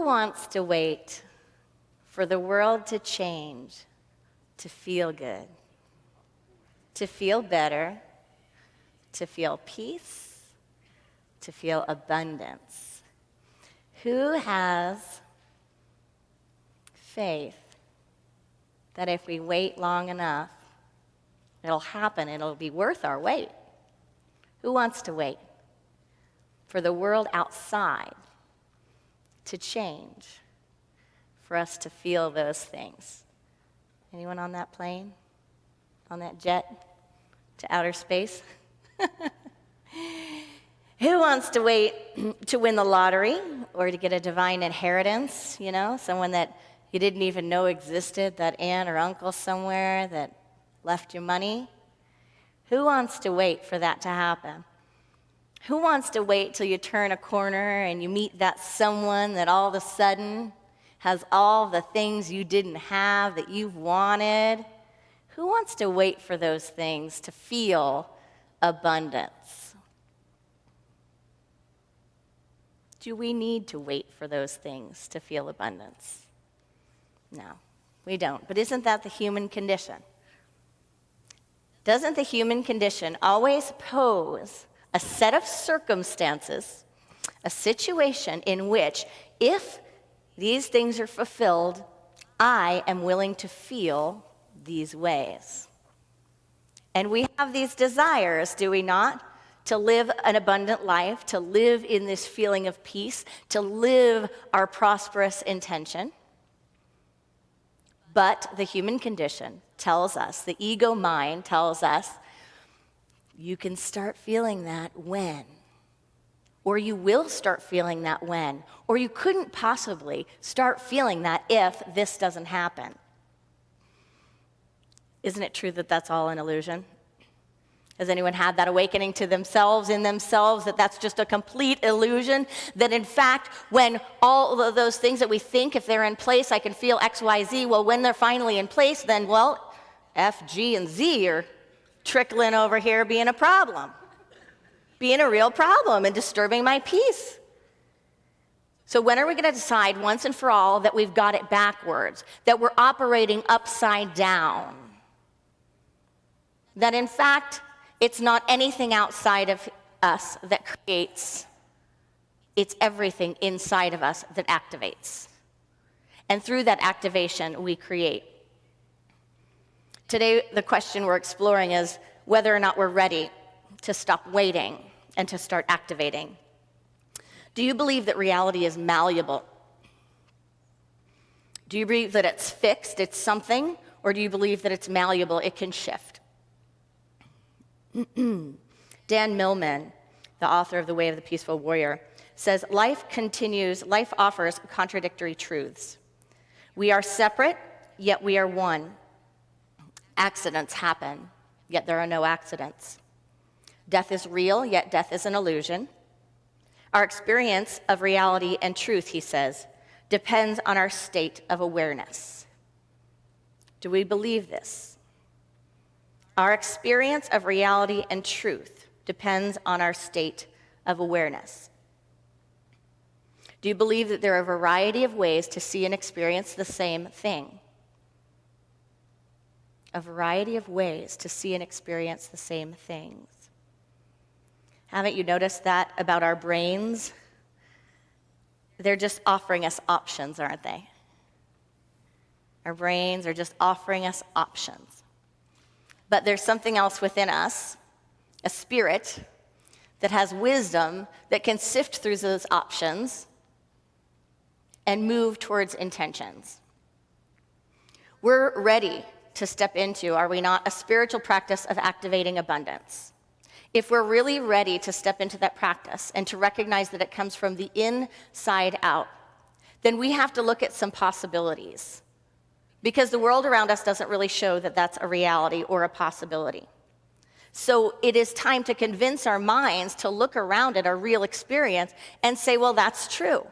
wants to wait for the world to change, to feel good, to feel better, to feel peace, to feel abundance? Who has faith that if we wait long enough, it'll happen, it'll be worth our wait? Who wants to wait for the world outside to change, for us to feel those things? Anyone on that plane? On that jet to outer space? Who wants to wait to win the lottery or to get a divine inheritance, someone that you didn't even know existed, that aunt or uncle somewhere that left you money? Who wants to wait for that to happen? Who wants to wait till you turn a corner and you meet that someone that all of a sudden has all the things you didn't have that you've wanted? Who wants to wait for those things to feel abundance? Do we need to wait for those things to feel abundance? No, we don't. But isn't that the human condition? Doesn't the human condition always pose a set of circumstances, a situation in which, if these things are fulfilled, I am willing to feel these ways? And we have these desires, do we not? To live an abundant life, to live in this feeling of peace, to live our prosperous intention. But the human condition tells us, the ego mind tells us, you can start feeling that when, or you will start feeling that when, or you couldn't possibly start feeling that if this doesn't happen. Isn't it true that that's all an illusion? Has anyone had that awakening to themselves, in themselves, that that's just a complete illusion? That in fact, when all of those things that we think, if they're in place, I can feel X, Y, Z, well, when they're finally in place, then, well, F, G, and Z are trickling over here being a problem, being a real problem and disturbing my peace. So when are we going to decide once and for all that we've got it backwards, that we're operating upside down? That in fact, it's not anything outside of us that creates, it's everything inside of us that activates. And through that activation, we create. Today, the question we're exploring is whether or not we're ready to stop waiting and to start activating. Do you believe that reality is malleable? Do you believe that it's fixed, it's something, or do you believe that it's malleable, it can shift? Dan Millman, the author of The Way of the Peaceful Warrior, says, life offers contradictory truths. We are separate, yet we are one. Accidents happen, yet there are no accidents. Death is real, yet death is an illusion. Our experience of reality and truth, he says, depends on our state of awareness. Do we believe this? Our experience of reality and truth depends on our state of awareness. Do you believe that there are a variety of ways to see and experience the same thing? A variety of ways to see and experience the same things. Haven't you noticed that about our brains? They're just offering us options, aren't they? Our brains are just offering us options. But there's something else within us, a spirit, that has wisdom that can sift through those options and move towards intentions. We're ready to step into, are we not, a spiritual practice of activating abundance. If we're really ready to step into that practice and to recognize that it comes from the inside out, then we have to look at some possibilities, because the world around us doesn't really show that that's a reality or a possibility. So it is time to convince our minds to look around at our real experience and say, well, that's true.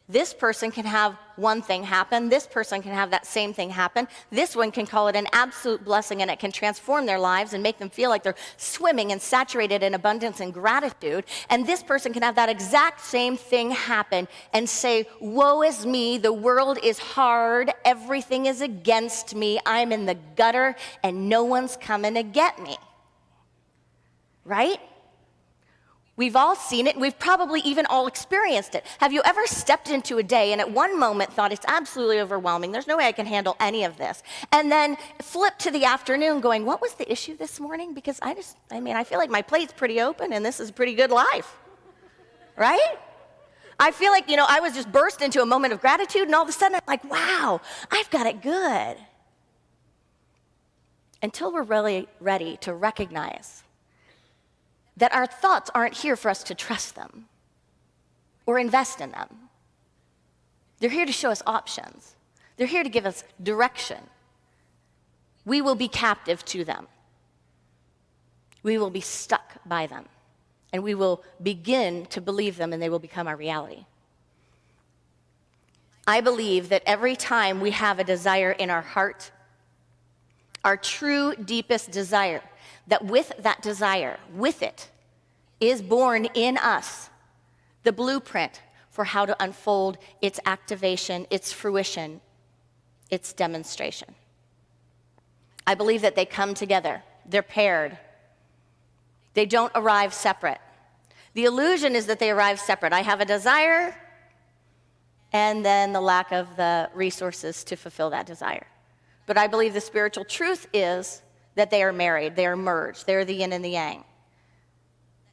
This person can have one thing happen. This person can have that same thing happen. This one can call it an absolute blessing, and it can transform their lives and make them feel like they're swimming and saturated in abundance and gratitude. And this person can have that exact same thing happen and say, woe is me, the world is hard, everything is against me, I'm in the gutter, and no one's coming to get me. Right? We've all seen it, and we've probably even all experienced it. Have you ever stepped into a day and at one moment thought it's absolutely overwhelming, there's no way I can handle any of this, and then flipped to the afternoon going, what was the issue this morning? Because I feel like my plate's pretty open and this is a pretty good life, right? I feel like, I was just burst into a moment of gratitude, and all of a sudden I'm like, wow, I've got it good. Until we're really ready to recognize that our thoughts aren't here for us to trust them or invest in them. They're here to show us options. They're here to give us direction. We will be captive to them. We will be stuck by them. And we will begin to believe them, and they will become our reality. I believe that every time we have a desire in our heart, our true, deepest desire, that with that desire, with it, is born in us the blueprint for how to unfold its activation, its fruition, its demonstration. I believe that they come together. They're paired. They don't arrive separate. The illusion is that they arrive separate. I have a desire, and then the lack of the resources to fulfill that desire. But I believe the spiritual truth is that they are married, they are merged, they're the yin and the yang.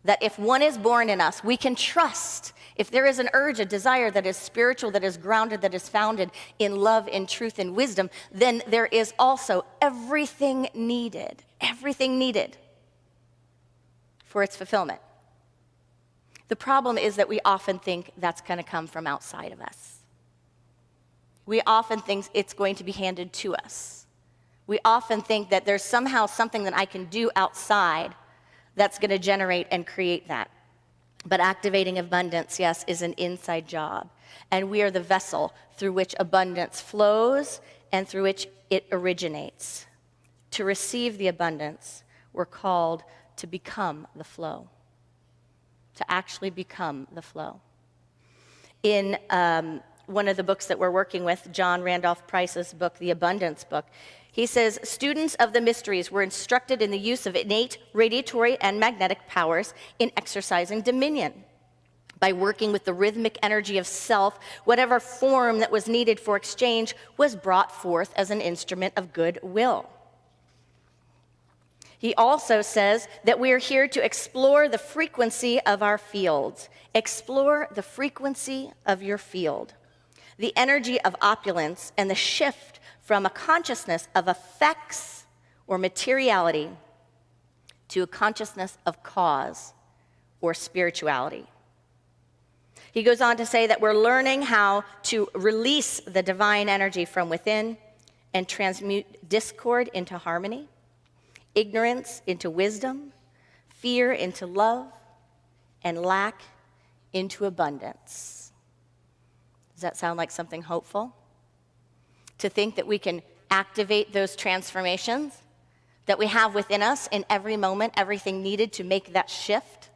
That if one is born in us, we can trust. If there is an urge, a desire that is spiritual, that is grounded, that is founded in love, in truth, and wisdom, then there is also everything needed for its fulfillment. The problem is that we often think that's going to come from outside of us. We often think it's going to be handed to us. We often think that there's somehow something that I can do outside that's going to generate and create that. But activating abundance, yes, is an inside job. And we are the vessel through which abundance flows and through which it originates. To receive the abundance, we're called to become the flow. To actually become the flow. In one of the books that we're working with, John Randolph Price's book, The Abundance Book, he says, students of the mysteries were instructed in the use of innate radiatory and magnetic powers in exercising dominion. By working with the rhythmic energy of self, whatever form that was needed for exchange was brought forth as an instrument of goodwill. He also says that we are here to explore the frequency of our fields. Explore the frequency of your field. The energy of opulence and the shift from a consciousness of effects or materiality to a consciousness of cause or spirituality. He goes on to say that we're learning how to release the divine energy from within and transmute discord into harmony, ignorance into wisdom, fear into love, and lack into abundance. Does that sound like something hopeful? To think that we can activate those transformations that we have within us in every moment, everything needed to make that shift?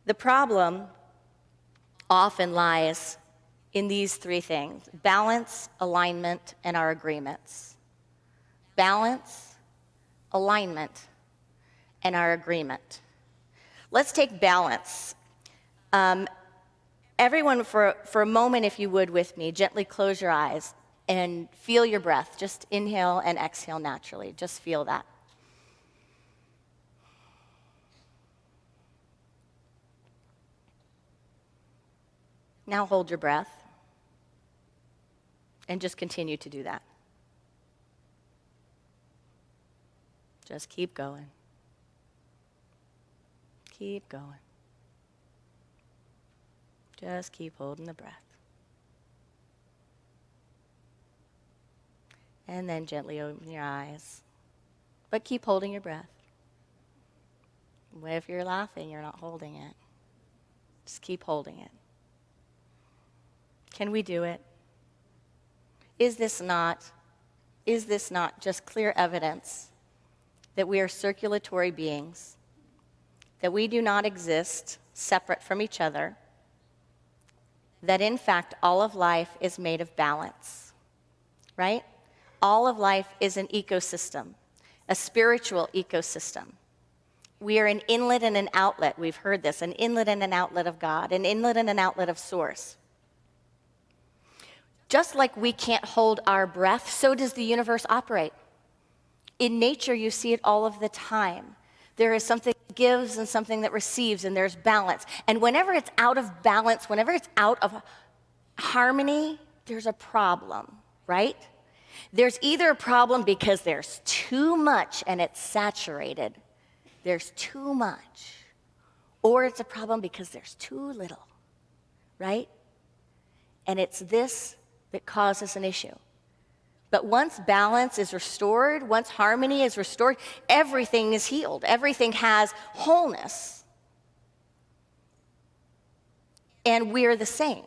The problem often lies in these three things: balance, alignment, and our agreements. Balance, alignment, and our agreement. Let's take balance. Everyone, for a moment, if you would, with me, gently close your eyes and feel your breath. Just inhale and exhale naturally. Just feel that. Now hold your breath and just continue to do that. Just keep going. Keep going. Just keep holding the breath. And then gently open your eyes. But keep holding your breath. If you're laughing, you're not holding it. Just keep holding it. Can we do it? Is this not just clear evidence that we are circulatory beings, that we do not exist separate from each other, that in fact all of life is made of balance, right? All of life is an ecosystem, a spiritual ecosystem. We are an inlet and an outlet. We've heard this, an inlet and an outlet of God, an inlet and an outlet of Source. Just like we can't hold our breath, so does the universe operate. In nature, you see it all of the time. There is something that gives and something that receives, and there's balance. And whenever it's out of balance, whenever it's out of harmony, there's a problem, right? There's either a problem because there's too much and it's saturated. There's too much. Or it's a problem because there's too little, right? And it's this that causes an issue. But once balance is restored, once harmony is restored, everything is healed. Everything has wholeness. And we're the same.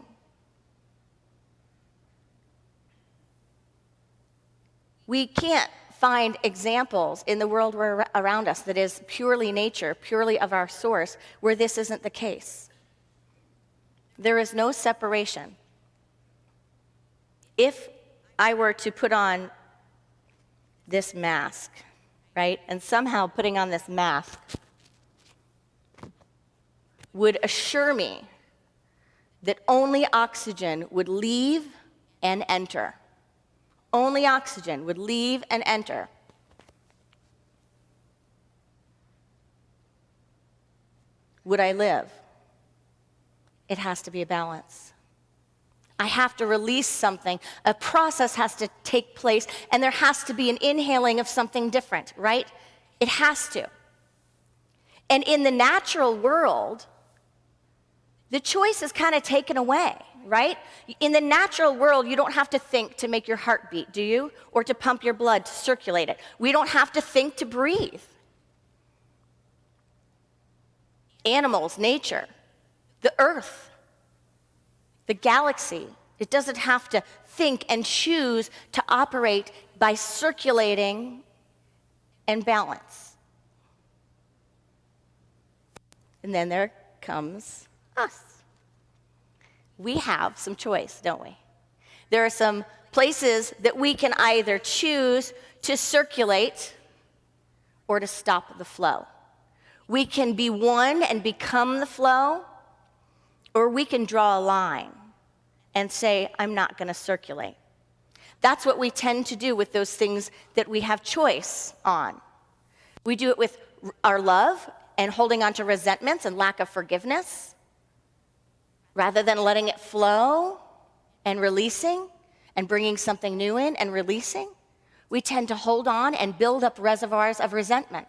We can't find examples in the world around us that is purely nature, purely of our source, where this isn't the case. There is no separation. If I were to put on this mask, right, and somehow putting on this mask would assure me that only oxygen would leave and enter. Only oxygen would leave and enter. Would I live? It has to be a balance. I have to release something. A process has to take place, and there has to be an inhaling of something different, right? It has to. And in the natural world, the choice is kind of taken away, right? In the natural world, you don't have to think to make your heart beat, do you? Or to pump your blood, to circulate it. We don't have to think to breathe. Animals, nature, the earth, the galaxy, it doesn't have to think and choose to operate by circulating and balance. And then there comes us. We have some choice, don't we? There are some places that we can either choose to circulate or to stop the flow. We can be one and become the flow, or we can draw a line and say, I'm not going to circulate. That's what we tend to do with those things that we have choice on. We do it with our love and holding on to resentments and lack of forgiveness. Rather than letting it flow and releasing and bringing something new in and releasing, we tend to hold on and build up reservoirs of resentment,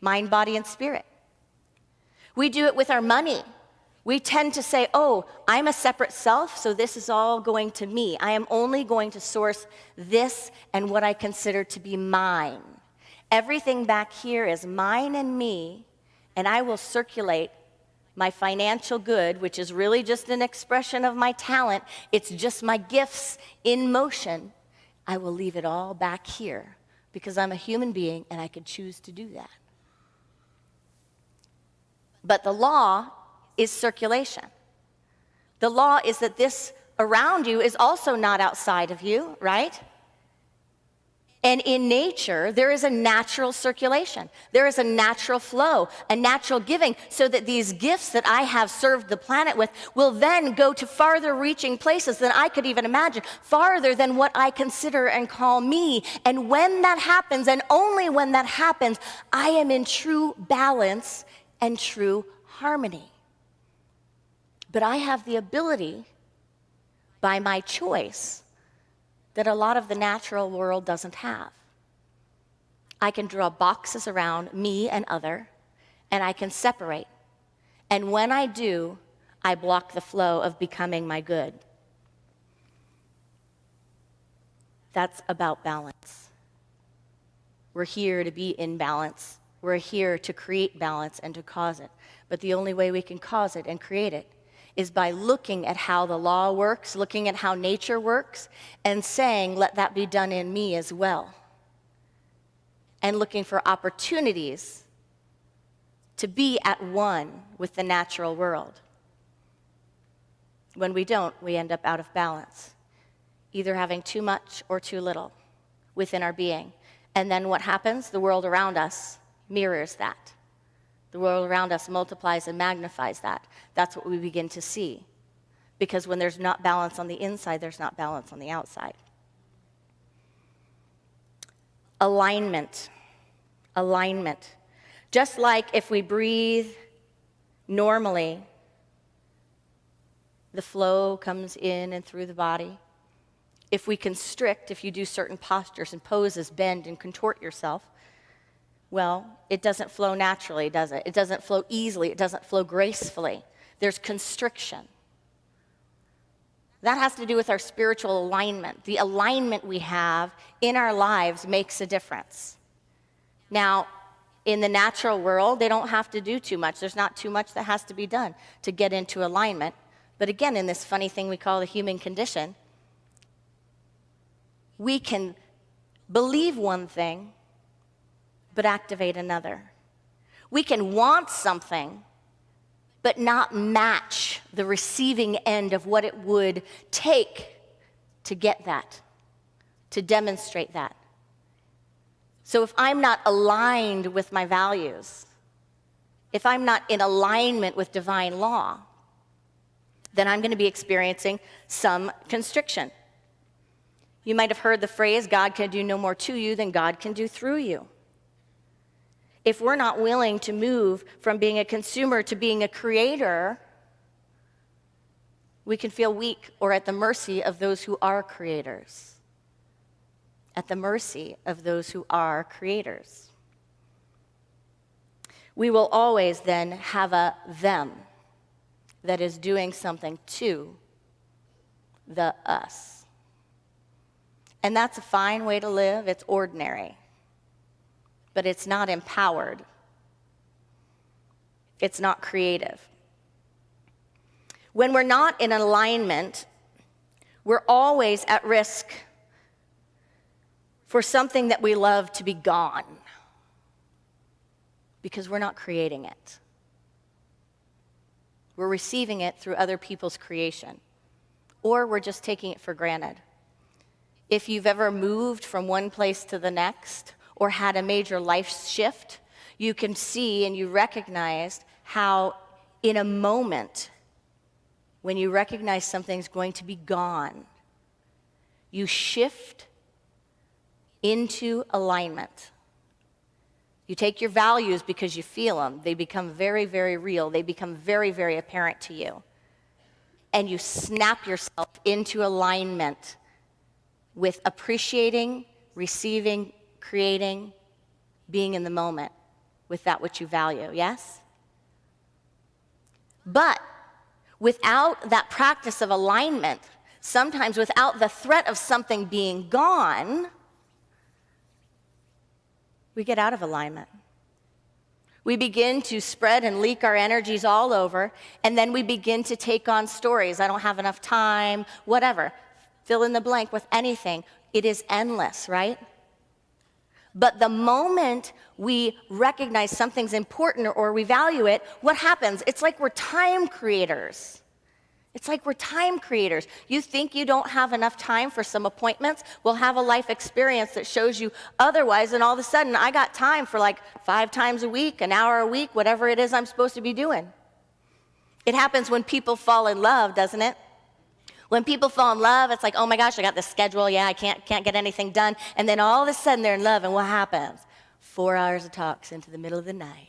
mind, body, and spirit. We do it with our money. We tend to say, oh, I'm a separate self, so this is all going to me. I am only going to source this and what I consider to be mine. Everything back here is mine and me, and I will circulate my financial good, which is really just an expression of my talent. It's just my gifts in motion. I will leave it all back here because I'm a human being and I can choose to do that. But the law is circulation. The law is that this around you is also not outside of you, right? And in nature, there is a natural circulation. There is a natural flow, a natural giving, so that these gifts that I have served the planet with will then go to farther reaching places than I could even imagine, farther than what I consider and call me. And when that happens, and only when that happens, I am in true balance and true harmony. But I have the ability, by my choice, that a lot of the natural world doesn't have. I can draw boxes around me and other, and I can separate. And when I do, I block the flow of becoming my good. That's about balance. We're here to be in balance We're here to create balance and to cause it. But the only way we can cause it and create it is by looking at how the law works, looking at how nature works, and saying, let that be done in me as well. And looking for opportunities to be at one with the natural world. When we don't, we end up out of balance, either having too much or too little within our being. And then what happens? The world around us mirrors that. The world around us multiplies and magnifies that. That's what we begin to see. Because when there's not balance on the inside, there's not balance on the outside. Alignment. Alignment. Just like if we breathe normally, the flow comes in and through the body. If we constrict, if you do certain postures and poses, bend and contort yourself, well, it doesn't flow naturally, does it? It doesn't flow easily. It doesn't flow gracefully. There's constriction. That has to do with our spiritual alignment. The alignment we have in our lives makes a difference. Now, in the natural world, they don't have to do too much. There's not too much that has to be done to get into alignment. But again, in this funny thing we call the human condition, we can believe one thing, but activate another. We can want something, but not match the receiving end of what it would take to get that, to demonstrate that. So if I'm not aligned with my values, if I'm not in alignment with divine law, then I'm going to be experiencing some constriction. You might have heard the phrase, God can do no more to you than God can do through you. If we're not willing to move from being a consumer to being a creator, we can feel weak or at the mercy of those who are creators. At the mercy of those who are creators. We will always then have a them that is doing something to the us. And that's a fine way to live. It's ordinary. But it's not empowered. It's not creative. When we're not in alignment, we're always at risk for something that we love to be gone because we're not creating it. We're receiving it through other people's creation, or we're just taking it for granted. If you've ever moved from one place to the next or had a major life shift, you can see and you recognize how in a moment when you recognize something's going to be gone, you shift into alignment. You take your values because you feel them. They become very, very real. They become very, very apparent to you. And you snap yourself into alignment with appreciating, receiving, creating, being in the moment with that which you value, yes? But without that practice of alignment, sometimes without the threat of something being gone, we get out of alignment. We begin to spread and leak our energies all over, and then we begin to take on stories. I don't have enough time, whatever. Fill in the blank with anything. It is endless, right? But the moment we recognize something's important or we value it, what happens? It's like we're time creators. It's like we're time creators. You think you don't have enough time for some appointments? Well, have a life experience that shows you otherwise, and all of a sudden, I got time for like 5 times a week, an hour a week, whatever it is I'm supposed to be doing. It happens when people fall in love, doesn't it? When people fall in love, it's like, oh my gosh, I got this schedule, yeah, I can't get anything done. And then all of a sudden, they're in love, and what happens? 4 hours of talks into the middle of the night.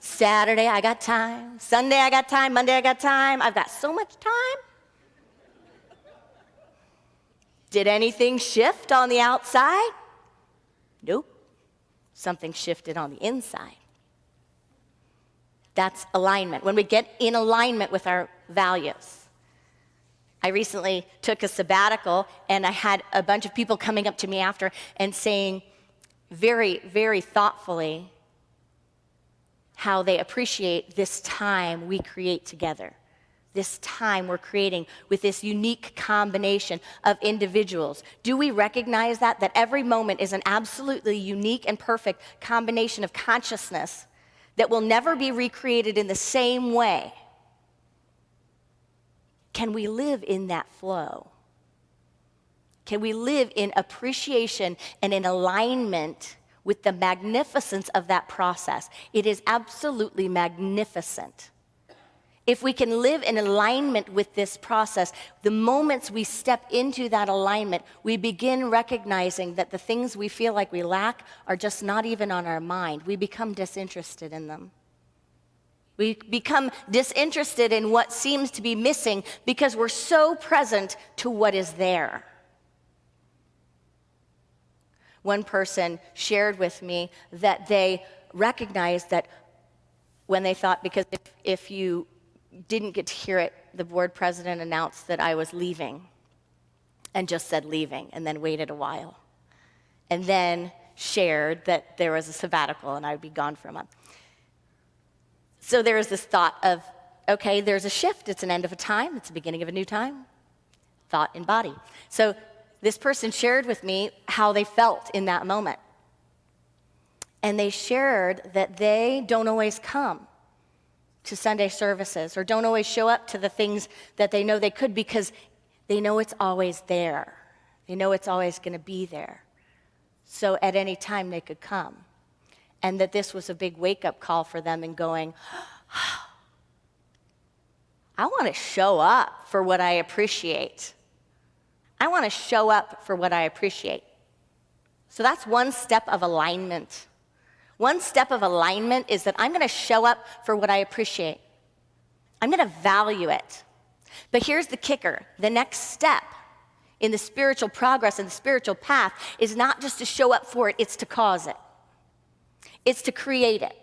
Saturday, I got time. Sunday, I got time. Monday, I got time. I've got so much time. Did anything shift on the outside? Nope. Something shifted on the inside. That's alignment. When we get in alignment with our values. I recently took a sabbatical, and I had a bunch of people coming up to me after and saying very, very thoughtfully, how they appreciate this time we create together. This time we're creating with this unique combination of individuals. Do we recognize that every moment is an absolutely unique and perfect combination of consciousness that will never be recreated in the same way? Can we live in that flow? Can we live in appreciation and in alignment with the magnificence of that process? It is absolutely magnificent. If we can live in alignment with this process, the moments we step into that alignment, we begin recognizing that the things we feel like we lack are just not even on our mind. We become disinterested in them. We become disinterested in what seems to be missing because we're so present to what is there. One person shared with me that they recognized that when they thought, because if you didn't get to hear it, the board president announced that I was leaving and just said leaving and then waited a while and then shared that there was a sabbatical and I would be gone for a month. So there was this thought of, okay, there's a shift. It's an end of a time. It's the beginning of a new time. Thought and body. So this person shared with me how they felt in that moment. And they shared that they don't always come to Sunday services or don't always show up to the things that they know they could because they know it's always there. They know it's always going to be there. So at any time they could come. And that this was a big wake-up call for them in going, I want to show up for what I appreciate. I want to show up for what I appreciate. So that's one step of alignment. One step of alignment is that I'm going to show up for what I appreciate. I'm going to value it. But here's the kicker. The next step in the spiritual progress and the spiritual path is not just to show up for it, it's to cause it. It's to create it.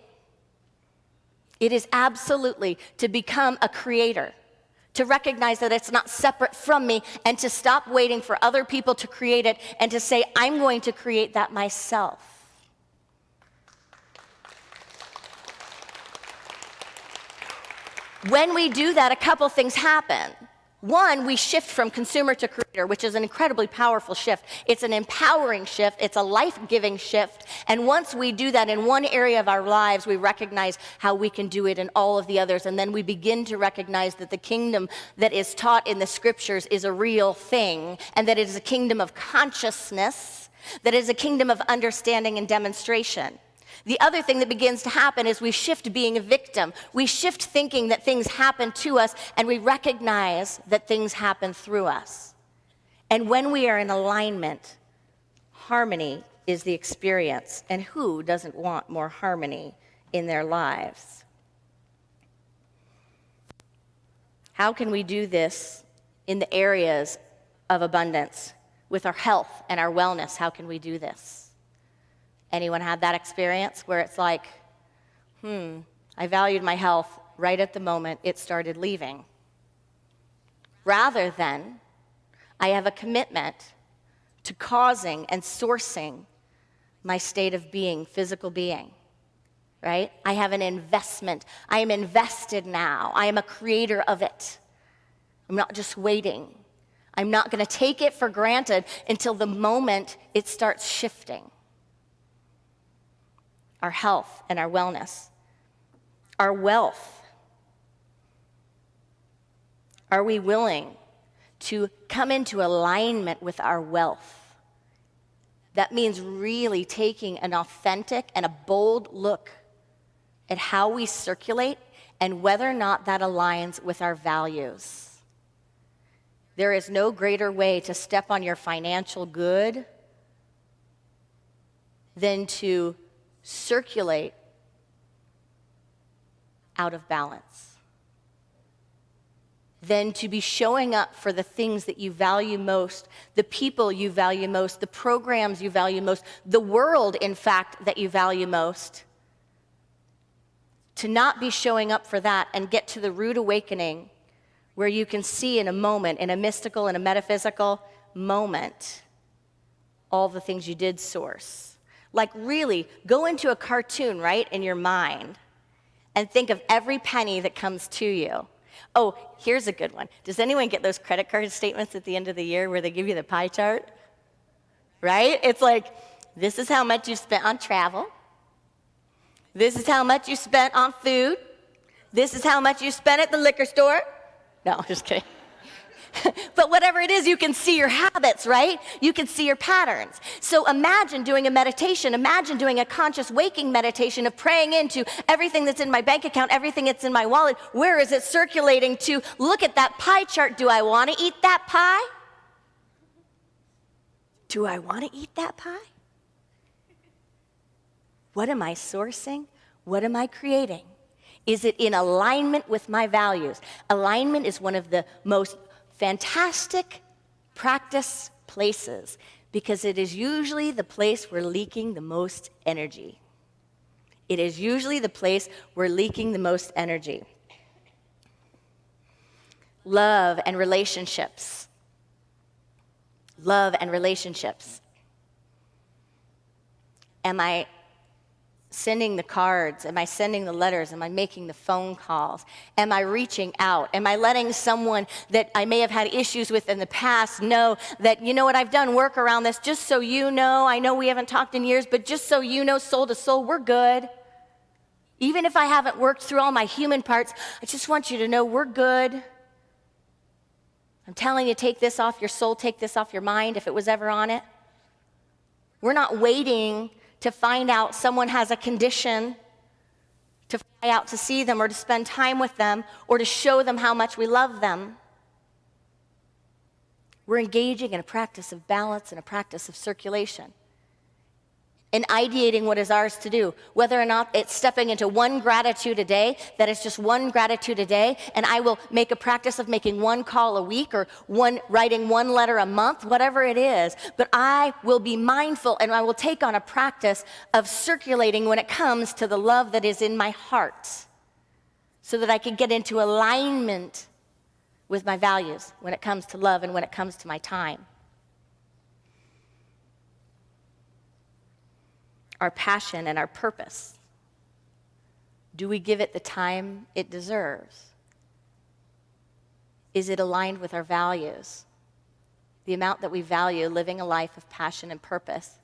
It is absolutely to become a creator, to recognize that it's not separate from me, and to stop waiting for other people to create it and to say, I'm going to create that myself. When we do that, a couple things happen. One, we shift from consumer to creator, which is an incredibly powerful shift. It's an empowering shift. It's a life-giving shift. And once we do that in one area of our lives, we recognize how we can do it in all of the others. And then we begin to recognize that the kingdom that is taught in the scriptures is a real thing, and that it is a kingdom of consciousness, that it is a kingdom of understanding and demonstration. The other thing that begins to happen is we shift being a victim. We shift thinking that things happen to us, and we recognize that things happen through us. And when we are in alignment, harmony is the experience. And who doesn't want more harmony in their lives? How can we do this in the areas of abundance? With our health and our wellness, how can we do this? Anyone had that experience where it's like, I valued my health right at the moment it started leaving? Rather than, I have a commitment to causing and sourcing my state of being, physical being, right? I have an investment. I am invested now. I am a creator of it. I'm not just waiting. I'm not going to take it for granted until the moment it starts shifting. Our health and our wellness, our wealth. Are we willing to come into alignment with our wealth? That means really taking an authentic and a bold look at how we circulate and whether or not that aligns with our values. There is no greater way to step on your financial good than to circulate out of balance, than to be showing up for the things that you value most, the people you value most, the programs you value most, the world, in fact, that you value most. To not be showing up for that and get to the root awakening where you can see in a moment, in a mystical and a metaphysical moment, all the things you did source. Like really, go into a cartoon, right, in your mind, and think of every penny that comes to you. Oh, here's a good one. Does anyone get those credit card statements at the end of the year where they give you the pie chart? Right? It's like, this is how much you spent on travel. This is how much you spent on food. This is how much you spent at the liquor store. No, just kidding. But whatever it is, you can see your habits, right? You can see your patterns. So imagine doing a meditation. Imagine doing a conscious waking meditation of praying into everything that's in my bank account, everything that's in my wallet. Where is it circulating to? Look at that pie chart. Do I want to eat that pie? Do I want to eat that pie? What am I sourcing? What am I creating? Is it in alignment with my values? Alignment is one of the most fantastic practice places because it is usually the place we're leaking the most energy. It is usually the place we're leaking the most energy. Love and relationships. Love and relationships. Am I sending the cards? Am I sending the letters? Am I making the phone calls? Am I reaching out? Am I letting someone that I may have had issues with in the past know that, you know what, I've done work around this, just so you know, I know we haven't talked in years, but just so you know, soul to soul, we're good. Even if I haven't worked through all my human parts, I just want you to know we're good. I'm telling you, take this off your soul, take this off your mind if it was ever on it. We're not waiting to find out someone has a condition, to fly out to see them or to spend time with them or to show them how much we love them. We're engaging in a practice of balance and a practice of circulation. And ideating what is ours to do, whether or not it's stepping into one gratitude a day, that is just one gratitude a day, and I will make a practice of making one call a week or writing one letter a month, whatever it is, but I will be mindful and I will take on a practice of circulating when it comes to the love that is in my heart so that I can get into alignment with my values when it comes to love and when it comes to my time. Our passion and our purpose. Do we give it the time it deserves? Is it aligned with our values? The amount that we value living a life of passion and purpose.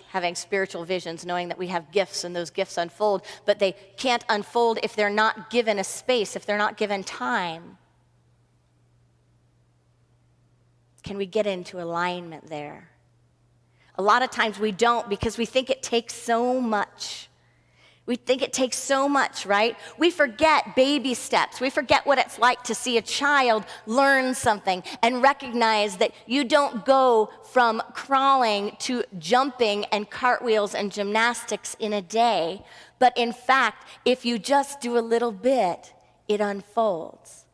Having spiritual visions, knowing that we have gifts and those gifts unfold, but they can't unfold if they're not given a space, if they're not given time. Can we get into alignment there? A lot of times we don't because we think it takes so much. We think it takes so much, right? We forget baby steps. We forget what it's like to see a child learn something and recognize that you don't go from crawling to jumping and cartwheels and gymnastics in a day. But in fact, if you just do a little bit, it unfolds.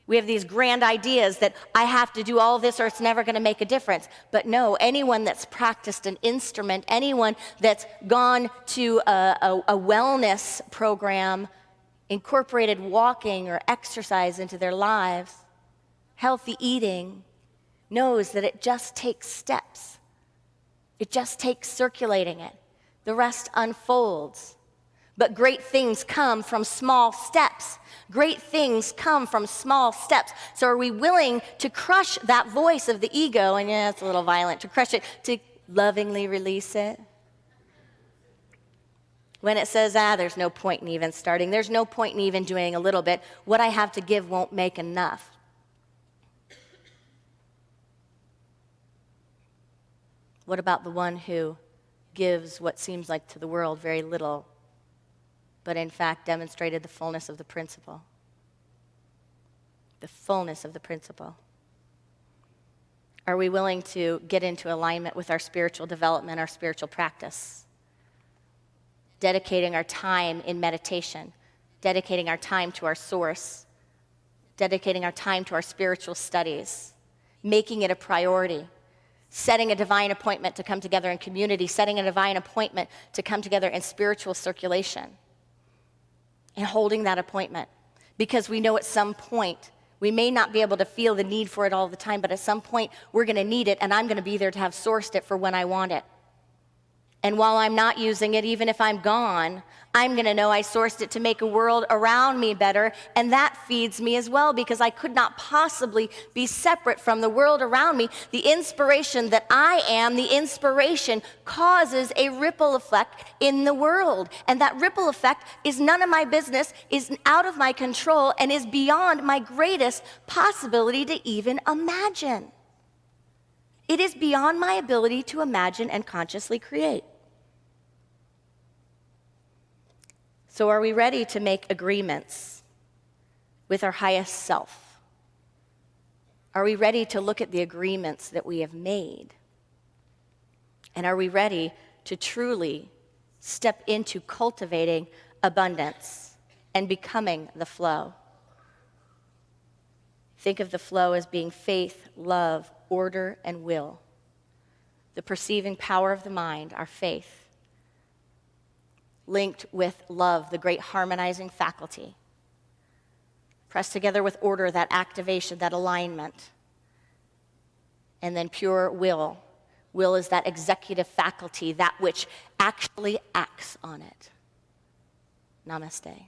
We have these grand ideas that I have to do all this or it's never going to make a difference. But no, anyone that's practiced an instrument, anyone that's gone to a wellness program, incorporated walking or exercise into their lives, healthy eating, knows that it just takes steps. It just takes circulating it. The rest unfolds. But great things come from small steps. Great things come from small steps. So are we willing to crush that voice of the ego, and yeah, it's a little violent, to crush it, to lovingly release it? When it says, there's no point in even starting, there's no point in even doing a little bit, what I have to give won't make enough. What about the one who gives what seems like to the world very little, but in fact demonstrated the fullness of the principle? The fullness of the principle. Are we willing to get into alignment with our spiritual development, our spiritual practice? Dedicating our time in meditation, dedicating our time to our source, dedicating our time to our spiritual studies, making it a priority, setting a divine appointment to come together in community, setting a divine appointment to come together in spiritual circulation, and holding that appointment. Because we know at some point, we may not be able to feel the need for it all the time, but at some point, we're going to need it, and I'm going to be there to have sourced it for when I want it. And while I'm not using it, even if I'm gone, I'm going to know I sourced it to make a world around me better, and that feeds me as well, because I could not possibly be separate from the world around me. The inspiration that I am, the inspiration causes a ripple effect in the world, and that ripple effect is none of my business, is out of my control, and is beyond my greatest possibility to even imagine. It is beyond my ability to imagine and consciously create. So are we ready to make agreements with our highest self? Are we ready to look at the agreements that we have made? And are we ready to truly step into cultivating abundance and becoming the flow? Think of the flow as being faith, love, order, and will. The perceiving power of the mind, our faith, linked with love, the great harmonizing faculty. Pressed together with order, that activation, that alignment. And then pure will. Will is that executive faculty, that which actually acts on it. Namaste.